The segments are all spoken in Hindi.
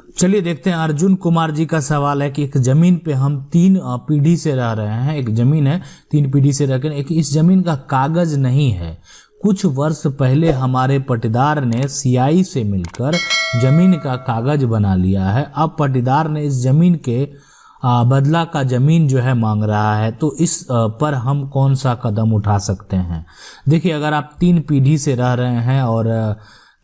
चलिए देखते हैं, अर्जुन कुमार जी का सवाल है कि एक जमीन पे हम 3 पीढ़ी से रह रहे हैं। एक जमीन है, 3 पीढ़ी से रहकर एक इस जमीन का कागज नहीं है। कुछ वर्ष पहले हमारे पट्टेदार ने सियाई से मिलकर जमीन का कागज बना लिया है। अब पट्टेदार ने इस जमीन के बदला का जमीन जो है मांग रहा है, तो इस पर हम कौन सा कदम उठा सकते हैं। देखिए, अगर आप 3 पीढ़ी से रह रहे हैं और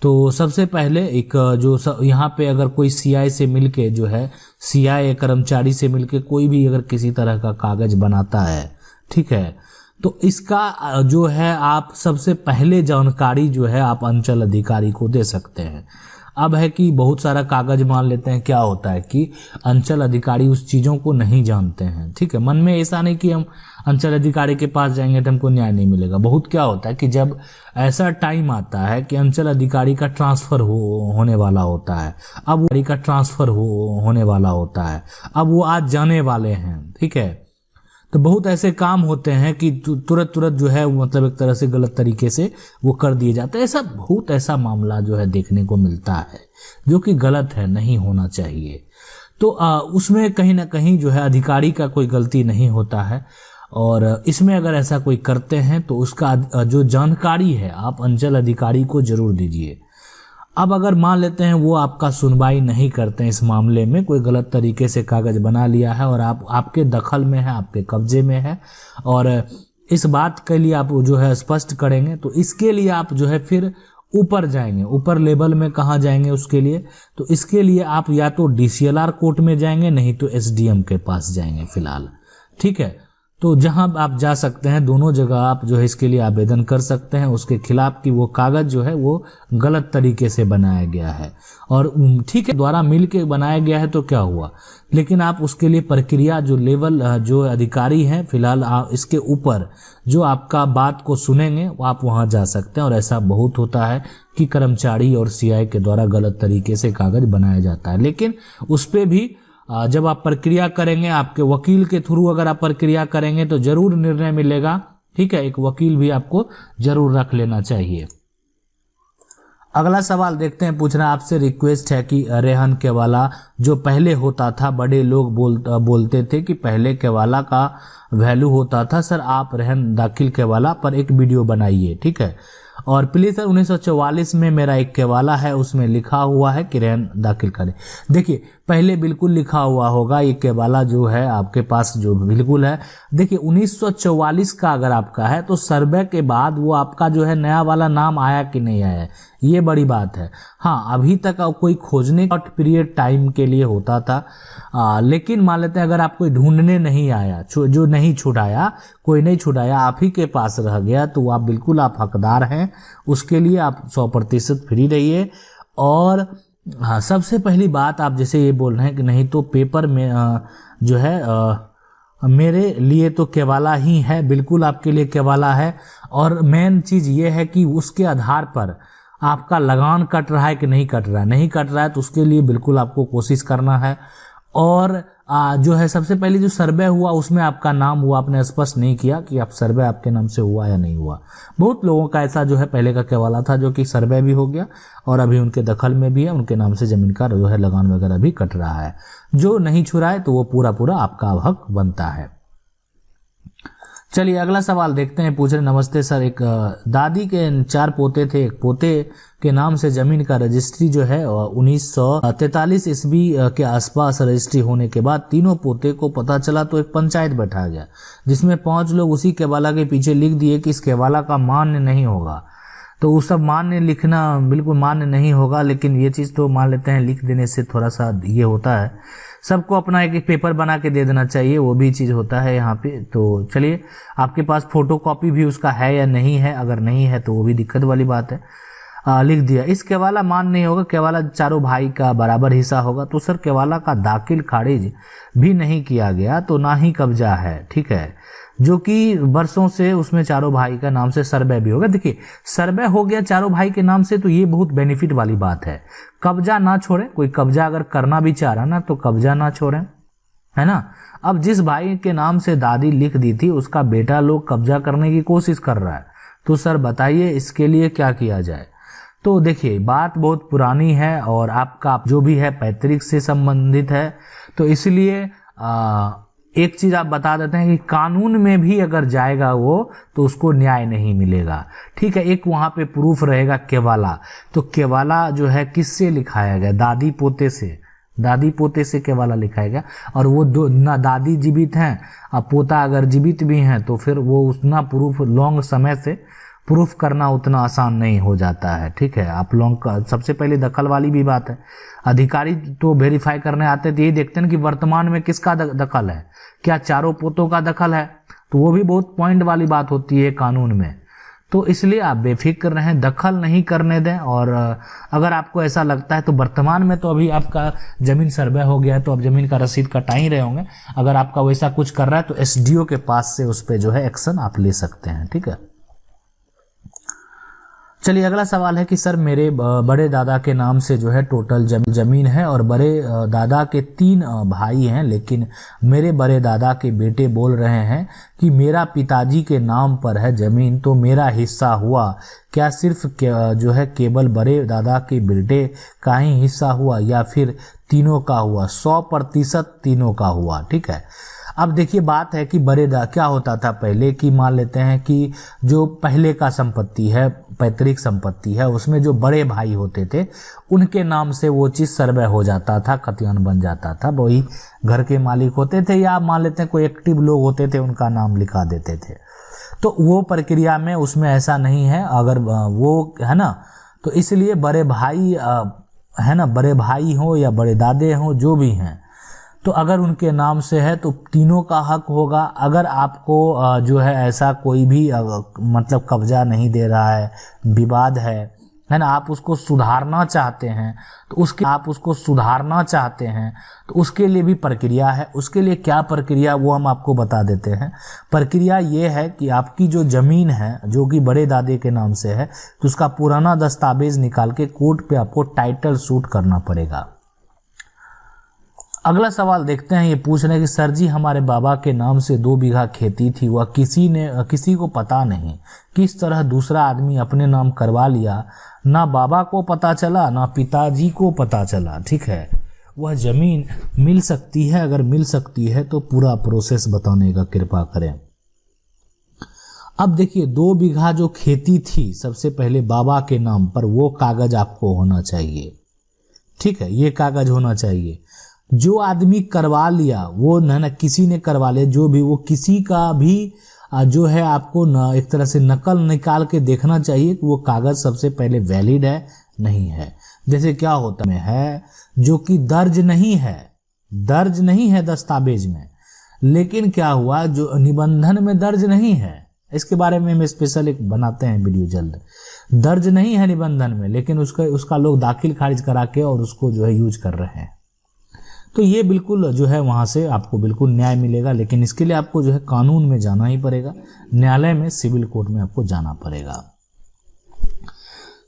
तो सबसे पहले एक जो यहाँ पे अगर कोई सीआई से मिलके जो है, सीआई कर्मचारी से मिलके कोई भी अगर किसी तरह का कागज बनाता है, ठीक है, तो इसका जो है आप सबसे पहले जानकारी जो है आप अंचल अधिकारी को दे सकते हैं। अब है कि बहुत सारा कागज मान लेते हैं, क्या होता है कि अंचल अधिकारी उस चीज़ों को नहीं जानते हैं, ठीक है। मन में ऐसा नहीं कि हम अंचल अधिकारी के पास जाएंगे तो हमको न्याय नहीं मिलेगा। बहुत क्या होता है कि जब ऐसा टाइम आता है कि अंचल अधिकारी का ट्रांसफ़र होने वाला होता है, अब वो का ट्रांसफ़र होने वाला होता है, अब वो आज जाने वाले हैं, ठीक है, तो बहुत ऐसे काम होते हैं कि तुरंत जो है मतलब एक तरह से गलत तरीके से वो कर दिए जाते हैं। ऐसा बहुत ऐसा मामला जो है देखने को मिलता है जो कि गलत है, नहीं होना चाहिए। तो उसमें कहीं ना कहीं जो है अधिकारी का कोई गलती नहीं होता है, और इसमें अगर ऐसा कोई करते हैं तो उसका जो जानकारी है आप अंचल अधिकारी को जरूर दीजिए। अब अगर मान लेते हैं वो आपका सुनवाई नहीं करते हैं इस मामले में, कोई गलत तरीके से कागज बना लिया है और आपके दखल में है, आपके कब्जे में है, और इस बात के लिए आप जो है स्पष्ट करेंगे, तो इसके लिए आप जो है फिर ऊपर जाएंगे। ऊपर लेवल में कहाँ जाएंगे उसके लिए, तो इसके लिए आप या तो DCLR कोर्ट में जाएंगे, नहीं तो SDM के पास जाएंगे फिलहाल, ठीक है। तो जहां आप जा सकते हैं दोनों जगह आप जो है इसके लिए आवेदन कर सकते हैं उसके खिलाफ कि वो कागज जो है वो गलत तरीके से बनाया गया है, और ठीक है द्वारा मिल के बनाया गया है तो क्या हुआ, लेकिन आप उसके लिए प्रक्रिया जो लेवल जो अधिकारी हैं फिलहाल आप इसके ऊपर जो आपका बात को सुनेंगे आप वहां जा सकते हैं। और ऐसा बहुत होता है कि कर्मचारी और CI के द्वारा गलत तरीके से कागज बनाया जाता है, लेकिन उस पर भी जब आप प्रक्रिया करेंगे, आपके वकील के थ्रू अगर आप प्रक्रिया करेंगे तो जरूर निर्णय मिलेगा, ठीक है। एक वकील भी आपको जरूर रख लेना चाहिए। अगला सवाल देखते हैं, पूछना आपसे रिक्वेस्ट है कि रेहन केवाला जो पहले होता था, बड़े लोग बोलते थे कि पहले केवाला का वैल्यू होता था। सर आप रेहन दाखिल केवाला पर एक वीडियो बनाइए, ठीक है। और प्लीज सर 1944 में मेरा एक केवाला है, उसमें लिखा हुआ है कि रेहन दाखिल करें। देखिए पहले बिल्कुल लिखा हुआ होगा, ये केवाला जो है आपके पास जो बिल्कुल है। देखिए 1944 का अगर आपका है तो सर्वे के बाद वो आपका जो है नया वाला नाम आया कि नहीं आया, ये बड़ी बात है। हाँ अभी तक कोई खोजने का पीरियड टाइम के लिए होता था, लेकिन मान लेते हैं अगर आप कोई ढूंढने नहीं आया, जो नहीं छुड़ाया, कोई नहीं छुड़ाया, आप ही के पास रह गया, तो आप बिल्कुल आप हकदार हैं, उसके लिए आप 100% फ्री रहिए। और हाँ सबसे पहली बात आप जैसे ये बोल रहे हैं कि नहीं तो पेपर में जो है मेरे लिए तो केवाला ही है, बिल्कुल आपके लिए केवाला है। और मेन चीज़ ये है कि उसके आधार पर आपका लगान कट रहा है कि नहीं कट रहा है, नहीं कट रहा है तो उसके लिए बिल्कुल आपको कोशिश करना है। और जो है सबसे पहले जो सर्वे हुआ उसमें आपका नाम हुआ, आपने स्पष्ट नहीं किया कि आप सर्वे आपके नाम से हुआ या नहीं हुआ। बहुत लोगों का ऐसा जो है पहले का केवाला था जो कि सर्वे भी हो गया और अभी उनके दखल में भी है, उनके नाम से जमीन का जो है लगान वगैरह भी कट रहा है। जो नहीं छुड़ाए तो वो पूरा आपका हक बनता है। चलिए अगला सवाल देखते हैं, पूछ रहे नमस्ते सर, एक दादी के 4 पोते थे, एक पोते के नाम से जमीन का रजिस्ट्री जो है 1943 ईस्वी के आसपास रजिस्ट्री होने के बाद तीनों पोते को पता चला तो एक पंचायत बैठा गया जिसमें 5 लोग उसी केवाला के पीछे लिख दिए कि इस केवाला का मान्य नहीं होगा। तो वो सब मान्य लिखना बिल्कुल मान्य नहीं होगा, लेकिन ये चीज़ तो मान लेते हैं लिख देने से थोड़ा सा ये होता है, सबको अपना एक पेपर बना के दे देना चाहिए, वो भी चीज़ होता है यहाँ पे। तो चलिए आपके पास फोटोकॉपी भी उसका है या नहीं है, अगर नहीं है तो वो भी दिक्कत वाली बात है। लिख दिया इस केवाला मान नहीं होगा, केवाला चारों भाई का बराबर हिस्सा होगा। तो सर केवाला का दाखिल खारिज भी नहीं किया गया तो ना ही कब्जा है, ठीक है, जो कि वर्षों से उसमें चारों भाई का नाम से सर्वे भी होगा। देखिए सर्वे हो गया चारों भाई के नाम से तो ये बहुत बेनिफिट वाली बात है। कब्जा ना छोड़े, कोई कब्जा अगर करना भी चाह रहा ना तो कब्जा ना छोड़े, है ना। अब जिस भाई के नाम से दादी लिख दी थी उसका बेटा लोग कब्जा करने की कोशिश कर रहा है, तो सर बताइए इसके लिए क्या किया जाए। तो देखिए बात बहुत पुरानी है और आपका जो भी है पैतृक से संबंधित है, तो इसलिए एक चीज आप बता देते हैं कि कानून में भी अगर जाएगा वो तो उसको न्याय नहीं मिलेगा। ठीक है, एक वहां पे प्रूफ रहेगा केवाला। तो केवाला जो है किससे लिखाया गया? दादी पोते से, दादी पोते से केवाला लिखाया गया। और वो दो ना दादी जीवित हैं और पोता अगर जीवित भी हैं तो फिर वो उतना प्रूफ लॉन्ग समय से प्रूफ करना उतना आसान नहीं हो जाता है। ठीक है, आप लोग सबसे पहले दखल वाली भी बात है। अधिकारी तो वेरीफाई करने आते थे, ये देखते हैं कि वर्तमान में किसका दखल है, क्या चारों पोतों का दखल है, तो वो भी बहुत पॉइंट वाली बात होती है कानून में। तो इसलिए आप बेफिक्र रहें, दखल नहीं करने दें। और अगर आपको ऐसा लगता है तो वर्तमान में तो अभी आपका जमीन सर्वे हो गया है तो अब जमीन का रसीद कटा ही रहे होंगे। अगर आपका वैसा कुछ कर रहा है तो एसडीओ के पास से उस पर जो है एक्शन आप ले सकते हैं। ठीक है, चलिए अगला सवाल है कि सर मेरे बड़े दादा के नाम से जो है टोटल जमीन है और बड़े दादा के 3 भाई हैं, लेकिन मेरे बड़े दादा के बेटे बोल रहे हैं कि मेरा पिताजी के नाम पर है जमीन, तो मेरा हिस्सा हुआ क्या? सिर्फ जो है केवल बड़े दादा के बेटे का ही हिस्सा हुआ या फिर तीनों का हुआ? 100% तीनों का हुआ। ठीक है, अब देखिए बात है कि क्या होता था पहले कि मान लेते हैं कि जो पहले का संपत्ति है, पैतृक संपत्ति है, उसमें जो बड़े भाई होते थे उनके नाम से वो चीज़ सर्वे हो जाता था, खतियान बन जाता था, वही घर के मालिक होते थे या मान लेते हैं कोई एक्टिव लोग होते थे उनका नाम लिखा देते थे। तो वो प्रक्रिया में उसमें ऐसा नहीं है, अगर वो है ना, तो इसलिए बड़े भाई है ना, बड़े भाई हो या बड़े दादे हो जो भी हैं, तो अगर उनके नाम से है तो तीनों का हक होगा। अगर आपको जो है ऐसा कोई भी मतलब कब्जा नहीं दे रहा है, विवाद है ना, आप उसको सुधारना चाहते हैं तो उसके लिए भी प्रक्रिया है। उसके लिए क्या प्रक्रिया वो हम आपको बता देते हैं। प्रक्रिया ये है कि आपकी जो ज़मीन है जो कि बड़े दादे के नाम से है, तो उसका पुराना दस्तावेज निकाल के कोर्ट पे आपको टाइटल सूट करना पड़ेगा। अगला सवाल देखते हैं, ये पूछ रहे हैं कि सर जी हमारे बाबा के नाम से 2 बीघा खेती थी, वह किसी को पता नहीं, किस तरह दूसरा आदमी अपने नाम करवा लिया, ना बाबा को पता चला ना पिताजी को पता चला। ठीक है, वह जमीन मिल सकती है? अगर मिल सकती है तो पूरा प्रोसेस बताने का कृपा करें। अब देखिए 2 बीघा जो खेती थी सबसे पहले बाबा के नाम पर, वो कागज आपको होना चाहिए। ठीक है, ये कागज होना चाहिए। जो आदमी करवा लिया वो ना किसी ने करवा लिया, जो भी वो किसी का भी जो है आपको एक तरह से नकल निकाल के देखना चाहिए कि वो कागज सबसे पहले वैलिड है नहीं है। जैसे क्या होता है जो कि दर्ज नहीं है दस्तावेज में, लेकिन क्या हुआ जो निबंधन में दर्ज नहीं है, इसके बारे में हम स्पेशल एक बनाते हैं वीडियो जल्द। दर्ज नहीं है निबंधन में, लेकिन उसका लोग दाखिल खारिज करा के और उसको जो है यूज कर रहे हैं, तो ये बिल्कुल जो है वहाँ से आपको बिल्कुल न्याय मिलेगा। लेकिन इसके लिए आपको जो है कानून में जाना ही पड़ेगा, न्यायालय में, सिविल कोर्ट में आपको जाना पड़ेगा।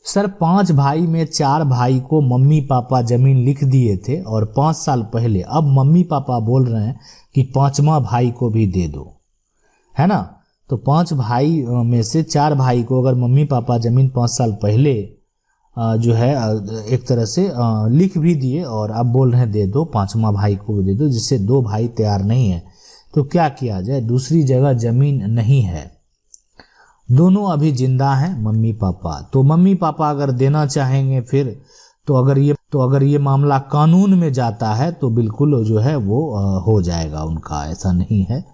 सर 5 भाई में 4 भाई को मम्मी पापा जमीन लिख दिए थे और 5 साल पहले अब मम्मी पापा बोल रहे हैं कि 5वां भाई को भी दे दो, है ना। तो 5 भाई में से 4 भाई को अगर मम्मी पापा जमीन 5 साल पहले जो है एक तरह से लिख भी दिए और अब बोल रहे हैं दे दो, 5वां भाई को भी दे दो, जिससे 2 भाई तैयार नहीं है, तो क्या किया जाए? दूसरी जगह जमीन नहीं है, दोनों अभी जिंदा हैं मम्मी पापा, तो मम्मी पापा अगर देना चाहेंगे फिर तो अगर ये मामला कानून में जाता है तो बिल्कुल जो है वो हो जाएगा उनका। ऐसा नहीं है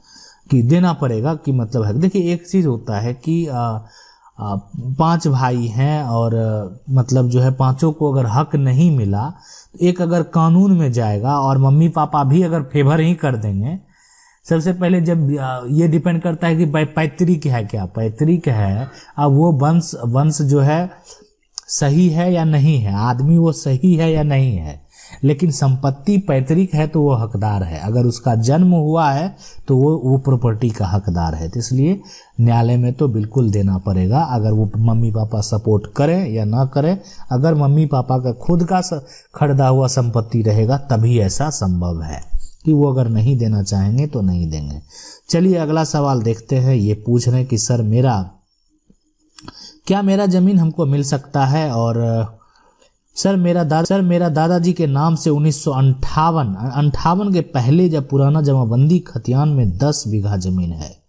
कि देना पड़ेगा कि मतलब है। देखिए एक चीज़ होता है कि 5 भाई हैं और मतलब जो है 5 को अगर हक नहीं मिला, एक अगर कानून में जाएगा और मम्मी पापा भी अगर फेवर ही कर देंगे, सबसे पहले जब ये डिपेंड करता है कि पैतृक है क्या, पैतृक है अब वो वंश जो है सही है या नहीं है, आदमी वो सही है या नहीं है, लेकिन संपत्ति पैतृक है तो वो हकदार है, अगर उसका जन्म हुआ है तो वो प्रॉपर्टी का हकदार है। तो इसलिए न्यायालय में तो बिल्कुल देना पड़ेगा, अगर वो मम्मी पापा सपोर्ट करें या ना करें। अगर मम्मी पापा का खुद का खरीदा हुआ संपत्ति रहेगा तभी ऐसा संभव है, कि वो अगर नहीं देना चाहेंगे तो नहीं देंगे। चलिए अगला सवाल देखते हैं। ये पूछ रहे हैं कि सर मेरा क्या मेरा जमीन हमको मिल सकता है? और सर मेरा दादाजी के नाम से 1958 के पहले जब पुराना जमाबंदी खतियान में 10 बीघा जमीन है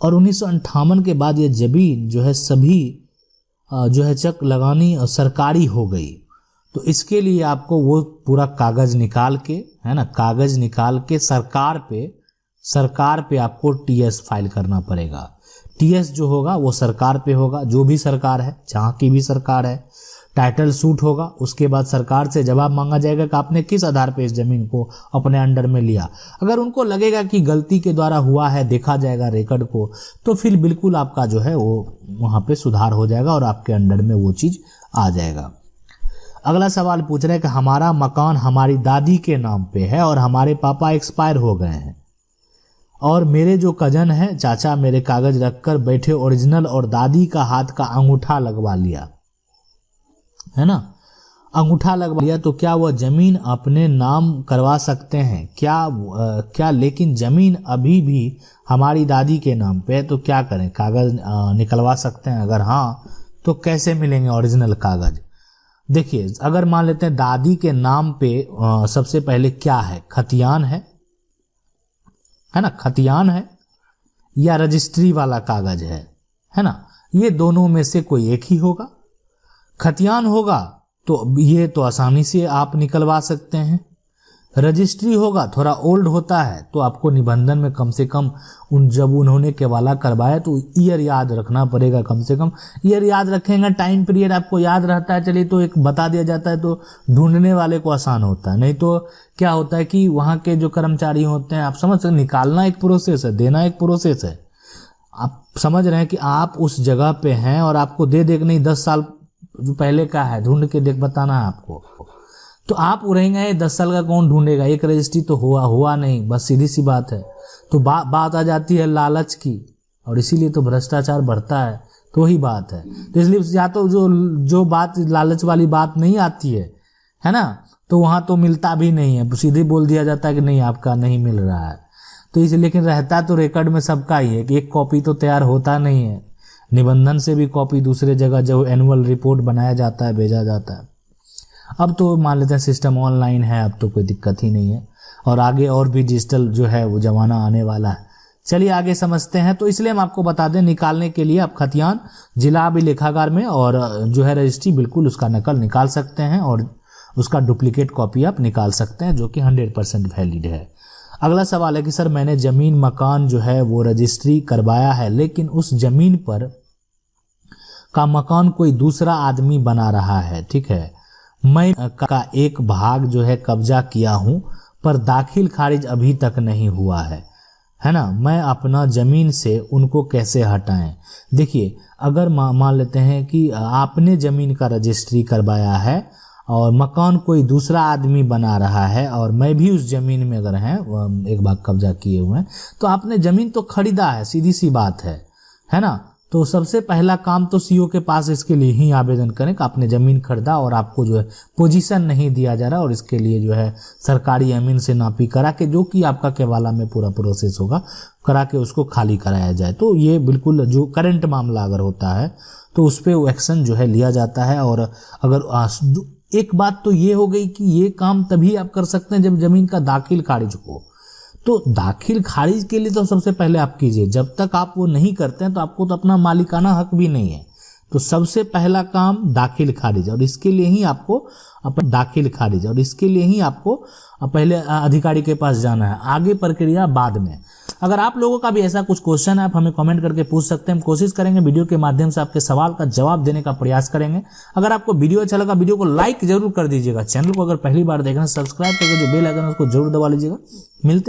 और 1958 के बाद ये जमीन जो है सभी जो है चक लगानी और सरकारी हो गई। तो इसके लिए आपको वो पूरा कागज निकाल के, है ना, कागज निकाल के सरकार पे आपको टीएस फाइल करना पड़ेगा। टीएस जो होगा वो सरकार पे होगा, जो भी सरकार है, जहाँ की भी सरकार है। टाइटल सूट होगा, उसके बाद सरकार से जवाब मांगा जाएगा कि आपने किस आधार पे इस जमीन को अपने अंडर में लिया। अगर उनको लगेगा कि गलती के द्वारा हुआ है, देखा जाएगा रिकॉर्ड को, तो फिर बिल्कुल आपका जो है वो वहाँ पे सुधार हो जाएगा और आपके अंडर में वो चीज़ आ जाएगा। अगला सवाल पूछ रहे हैं कि हमारा मकान हमारी दादी के नाम पे है और हमारे पापा एक्सपायर हो गए हैं और मेरे जो कजन है चाचा मेरे कागज रखकर बैठे ओरिजिनल और दादी का हाथ का अंगूठा लगवा लिया, है ना, अंगूठा लगवा लिया, तो क्या वह जमीन अपने नाम करवा सकते हैं? क्या लेकिन जमीन अभी भी हमारी दादी के नाम पे है, तो क्या करें? कागज निकलवा सकते हैं? अगर हाँ तो कैसे मिलेंगे ओरिजिनल कागज? देखिए, अगर मान लेते हैं दादी के नाम पे सबसे पहले क्या है, खतियान है ना, खतियान है या रजिस्ट्री वाला कागज है ना, ये दोनों में से कोई एक ही होगा। खतियान होगा तो ये तो आसानी से आप निकलवा सकते हैं। रजिस्ट्री होगा, थोड़ा ओल्ड होता है, तो आपको निबंधन में कम से कम जब उन्होंने केवाला करवाया तो ईयर याद रखना पड़ेगा। कम से कम ईयर याद रखेंगे, टाइम पीरियड आपको याद रहता है, चलिए तो एक बता दिया जाता है तो ढूंढने वाले को आसान होता है। नहीं तो क्या होता है कि वहाँ के जो कर्मचारी होते हैं, आप समझ सकते, निकालना एक प्रोसेस है, देना एक प्रोसेस है। आप समझ रहे हैं कि आप उस जगह पे हैं और आपको दे के नहीं 10 साल जो पहले का है ढूंढ के बताना है आपको, तो आप उड़ेंगे 10 साल का कौन ढूंढेगा? एक रजिस्ट्री तो हुआ नहीं, बस सीधी सी बात है। तो बात आ जाती है लालच की, और इसीलिए तो भ्रष्टाचार बढ़ता है। तो वही बात है, तो इसलिए या तो जो बात लालच वाली बात नहीं आती है ना, तो वहाँ तो मिलता भी नहीं है, सीधे बोल दिया जाता है कि नहीं आपका नहीं मिल रहा है। तो इसलिए लेकिन रहता तो रिकॉर्ड में सबका ही है कि एक कॉपी तो तैयार होता नहीं है, निबंधन से भी कॉपी दूसरे जगह जो एनुअल रिपोर्ट बनाया जाता है भेजा जाता है। अब तो मान लेते हैं सिस्टम ऑनलाइन है, अब तो कोई दिक्कत ही नहीं है, और आगे और भी डिजिटल जो है वो जमाना आने वाला है। चलिए आगे समझते हैं। तो इसलिए हम आपको बता दें, निकालने के लिए आप खतियान जिला अभिलेखागार में और जो है रजिस्ट्री बिल्कुल उसका नकल निकाल सकते हैं और उसका डुप्लीकेट कॉपी आप निकाल सकते हैं, जो कि 100% वैलिड है। अगला सवाल है कि सर मैंने जमीन मकान जो है वो रजिस्ट्री करवाया है, लेकिन उस जमीन पर का मकान कोई दूसरा आदमी बना रहा है, ठीक है। मैं का एक भाग जो है कब्जा किया हूं, पर दाखिल खारिज अभी तक नहीं हुआ है ना। मैं अपना जमीन से उनको कैसे हटाएं? देखिए, अगर मान लेते हैं कि आपने जमीन का रजिस्ट्री करवाया है और मकान कोई दूसरा आदमी बना रहा है और मैं भी उस जमीन में अगर हैं एक भाग कब्जा किए हुए हैं, तो आपने जमीन तो खरीदा है, सीधी सी बात है ना। तो सबसे पहला काम तो सीओ के पास इसके लिए ही आवेदन करें कि आपने ज़मीन खरीदा और आपको जो है पोजीशन नहीं दिया जा रहा, और इसके लिए जो है सरकारी अमीन से नापी करा के, जो कि आपका केवाला में पूरा प्रोसेस होगा, करा के उसको खाली कराया जाए। तो ये बिल्कुल जो करंट मामला अगर होता है तो उस पर एक्शन जो है लिया जाता है। और अगर एक बात तो ये हो गई कि ये काम तभी आप कर सकते हैं जब ज़मीन का दाखिल खारिज हो। तो दाखिल खारिज के लिए तो सबसे पहले आप कीजिए, जब तक आप वो नहीं करते हैं तो आपको तो अपना मालिकाना हक भी नहीं है। तो सबसे पहला काम दाखिल खारिज, और इसके लिए ही आपको पहले अधिकारी के पास जाना है, आगे प्रक्रिया बाद में। अगर आप लोगों का भी ऐसा कुछ क्वेश्चन है, आप हमें कमेंट करके पूछ सकते हैं। हम कोशिश करेंगे वीडियो के माध्यम से आपके सवाल का जवाब देने का प्रयास करेंगे। अगर आपको वीडियो अच्छा लगा, वीडियो को लाइक जरूर कर दीजिएगा। चैनल को अगर पहली बार देख रहे हैं, सब्सक्राइब करके जो बेल आइकन है उसको जरूर दबा लीजिएगा। मिलते